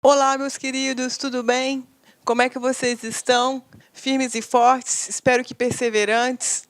Olá, meus queridos, tudo bem? Como é que vocês estão? Firmes e fortes? Espero que perseverantes.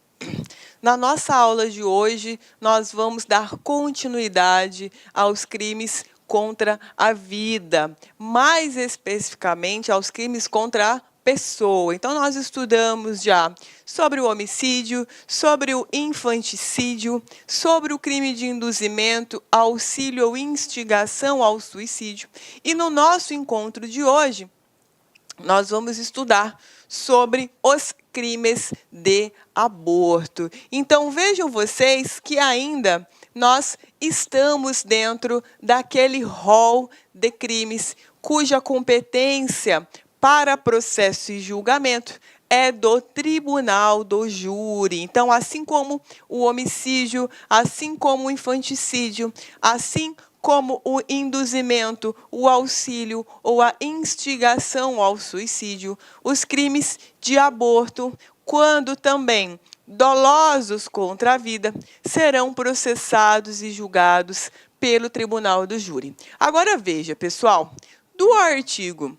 Na nossa aula de hoje, nós vamos dar continuidade aos crimes contra a vida, mais especificamente aos crimes contra a pessoa. Então, nós estudamos já sobre o homicídio, sobre o infanticídio, sobre o crime de induzimento, auxílio ou instigação ao suicídio. E no nosso encontro de hoje, nós vamos estudar sobre os crimes de aborto. Então, vejam vocês que ainda nós estamos dentro daquele rol de crimes cuja competência para processo e julgamento é do tribunal do júri. Então, assim como o homicídio, assim como o infanticídio, assim como o induzimento, o auxílio ou a instigação ao suicídio, os crimes de aborto, quando também dolosos contra a vida, serão processados e julgados pelo tribunal do júri. Agora veja, pessoal, do artigo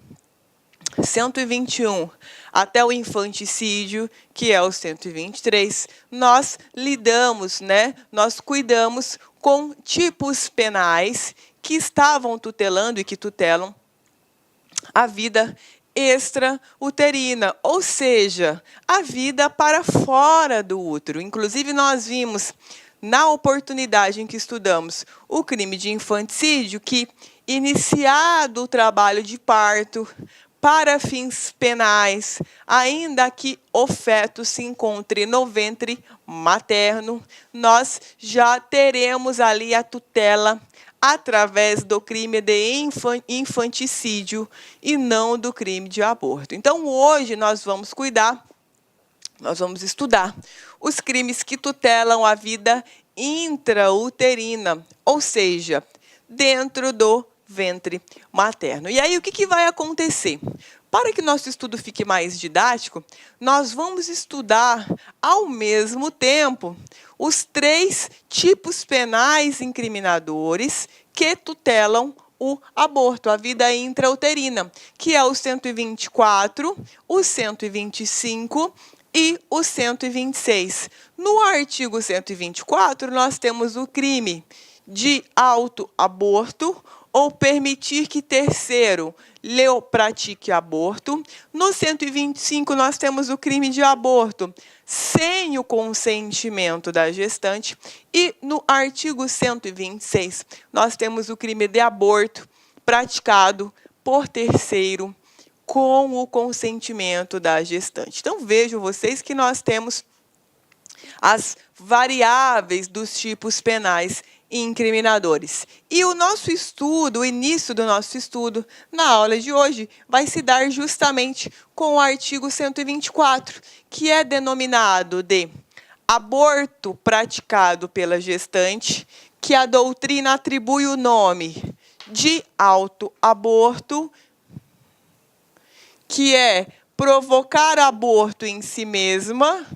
121 até o infanticídio, que é o 123, nós lidamos, nós cuidamos com tipos penais que estavam tutelando e que tutelam a vida extrauterina, ou seja, a vida para fora do útero. Inclusive, nós vimos, na oportunidade em que estudamos o crime de infanticídio, que, iniciado o trabalho de parto, para fins penais, ainda que o feto se encontre no ventre materno, nós já teremos ali a tutela através do crime de infanticídio e não do crime de aborto. Então, hoje nós vamos estudar os crimes que tutelam a vida intrauterina, ou seja, dentro do ventre materno. E aí, o que vai acontecer? Para que nosso estudo fique mais didático, nós vamos estudar, ao mesmo tempo, os 3 tipos penais incriminadores que tutelam o aborto, a vida intrauterina, que é o 124, o 125 e o 126. No artigo 124, nós temos o crime de autoaborto, ou permitir que terceiro lhe pratique aborto. No 125, nós temos o crime de aborto sem o consentimento da gestante. E no artigo 126, nós temos o crime de aborto praticado por terceiro com o consentimento da gestante. Então, vejam vocês que nós temos as variáveis dos tipos penais incriminadores. E o nosso estudo, o início do nosso estudo, na aula de hoje, vai se dar justamente com o artigo 124, que é denominado de aborto praticado pela gestante, que a doutrina atribui o nome de autoaborto, que é provocar aborto em si mesma,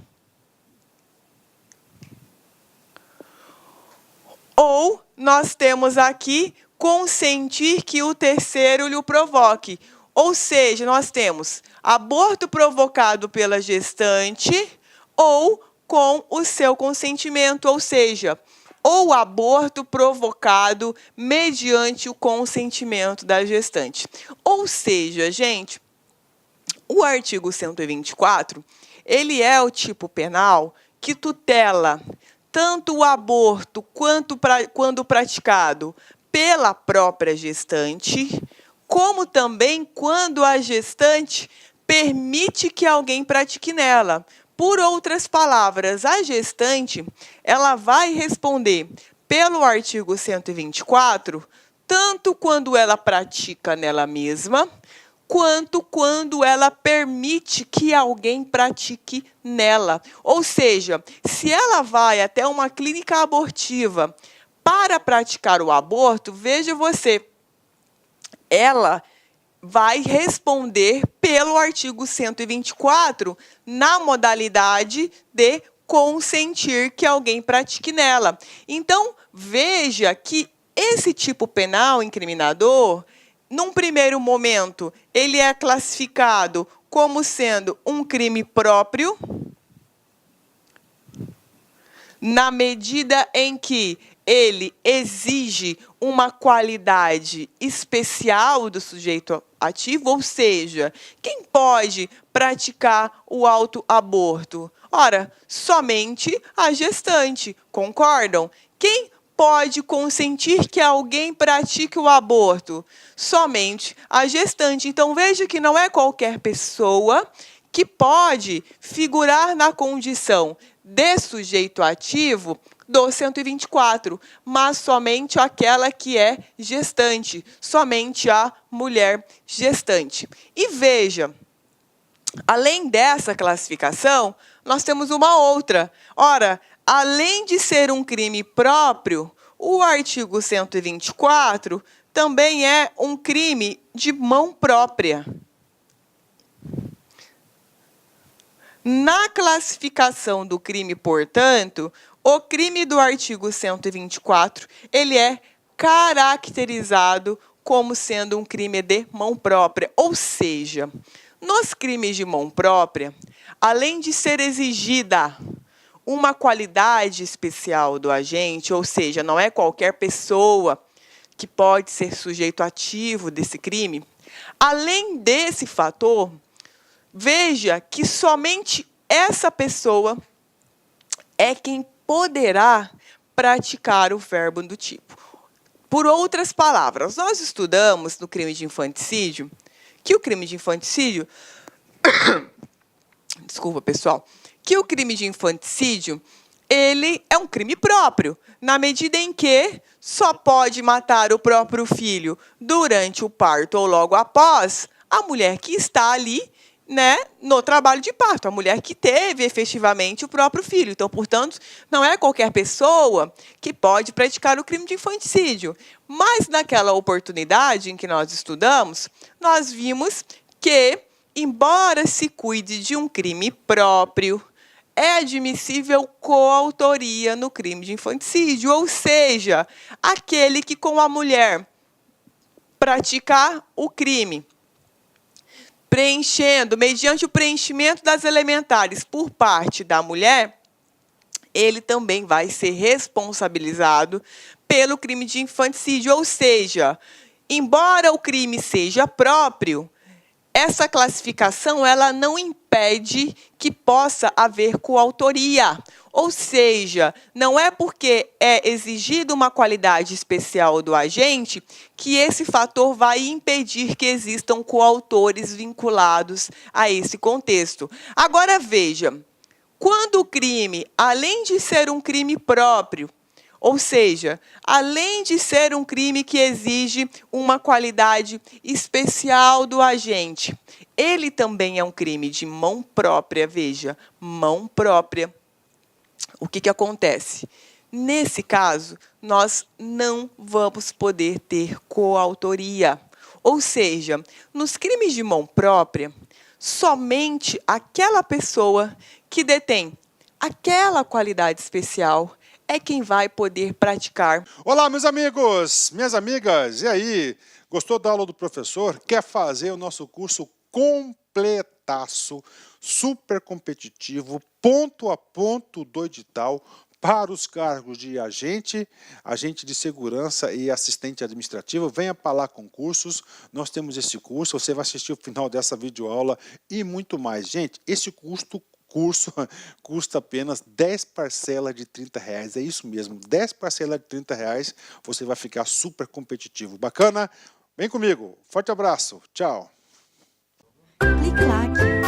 ou nós temos aqui consentir que o terceiro lhe provoque. Ou seja, nós temos aborto provocado pela gestante ou com o seu consentimento, ou seja, ou aborto provocado mediante o consentimento da gestante. Ou seja, gente, o artigo 124, ele é o tipo penal que tutela tanto o aborto quando praticado pela própria gestante, como também quando a gestante permite que alguém pratique nela. Por outras palavras, a gestante ela vai responder pelo artigo 124, tanto quando ela pratica nela mesma, quanto quando ela permite que alguém pratique nela. Ou seja, se ela vai até uma clínica abortiva para praticar o aborto, veja você, ela vai responder pelo artigo 124 na modalidade de consentir que alguém pratique nela. Então, veja que esse tipo penal incriminador num primeiro momento, ele é classificado como sendo um crime próprio, na medida em que ele exige uma qualidade especial do sujeito ativo, ou seja, quem pode praticar o autoaborto? Ora, somente a gestante, concordam? Quem pode consentir que alguém pratique o aborto? Somente a gestante. Então, veja que não é qualquer pessoa que pode figurar na condição de sujeito ativo do 124, mas somente aquela que é gestante, somente a mulher gestante. E veja, além dessa classificação, nós temos uma outra. Ora, além de ser um crime próprio, o artigo 124 também é um crime de mão própria. Na classificação do crime, portanto, o crime do artigo 124, ele é caracterizado como sendo um crime de mão própria. Ou seja, nos crimes de mão própria, além de ser exigida uma qualidade especial do agente, ou seja, não é qualquer pessoa que pode ser sujeito ativo desse crime, além desse fator, veja que somente essa pessoa é quem poderá praticar o verbo do tipo. Por outras palavras, nós estudamos no crime de infanticídio que o crime de infanticídio desculpa, pessoal, que o crime de infanticídio, ele é um crime próprio, na medida em que só pode matar o próprio filho durante o parto ou logo após a mulher que está ali, né, no trabalho de parto, a mulher que teve efetivamente o próprio filho. Então, portanto, não é qualquer pessoa que pode praticar o crime de infanticídio. Mas, naquela oportunidade em que nós estudamos, nós vimos que, embora se cuide de um crime próprio, é admissível coautoria no crime de infanticídio, ou seja, aquele que com a mulher praticar o crime, mediante o preenchimento das elementares por parte da mulher, ele também vai ser responsabilizado pelo crime de infanticídio, ou seja, embora o crime seja próprio, essa classificação ela não impede que possa haver coautoria. Ou seja, não é porque é exigida uma qualidade especial do agente que esse fator vai impedir que existam coautores vinculados a esse contexto. Agora, veja, quando o crime, além de ser um crime próprio, ou seja, além de ser um crime que exige uma qualidade especial do agente, ele também é um crime de mão própria, veja, mão própria. O que acontece? Nesse caso, nós não vamos poder ter coautoria. Ou seja, nos crimes de mão própria, somente aquela pessoa que detém aquela qualidade especial é quem vai poder praticar. Olá, meus amigos, minhas amigas, e aí? Gostou da aula do professor? Quer fazer o nosso curso completaço, super competitivo, ponto a ponto do edital para os cargos de agente de segurança e assistente administrativo? Venha para lá concursos, nós temos esse curso, você vai assistir o final dessa videoaula e muito mais. Gente, esse curso custa apenas 10 parcelas de R$30. É isso mesmo, 10 parcelas de R$30, você vai ficar super competitivo. Bacana? Vem comigo. Forte abraço. Tchau. Clique lá.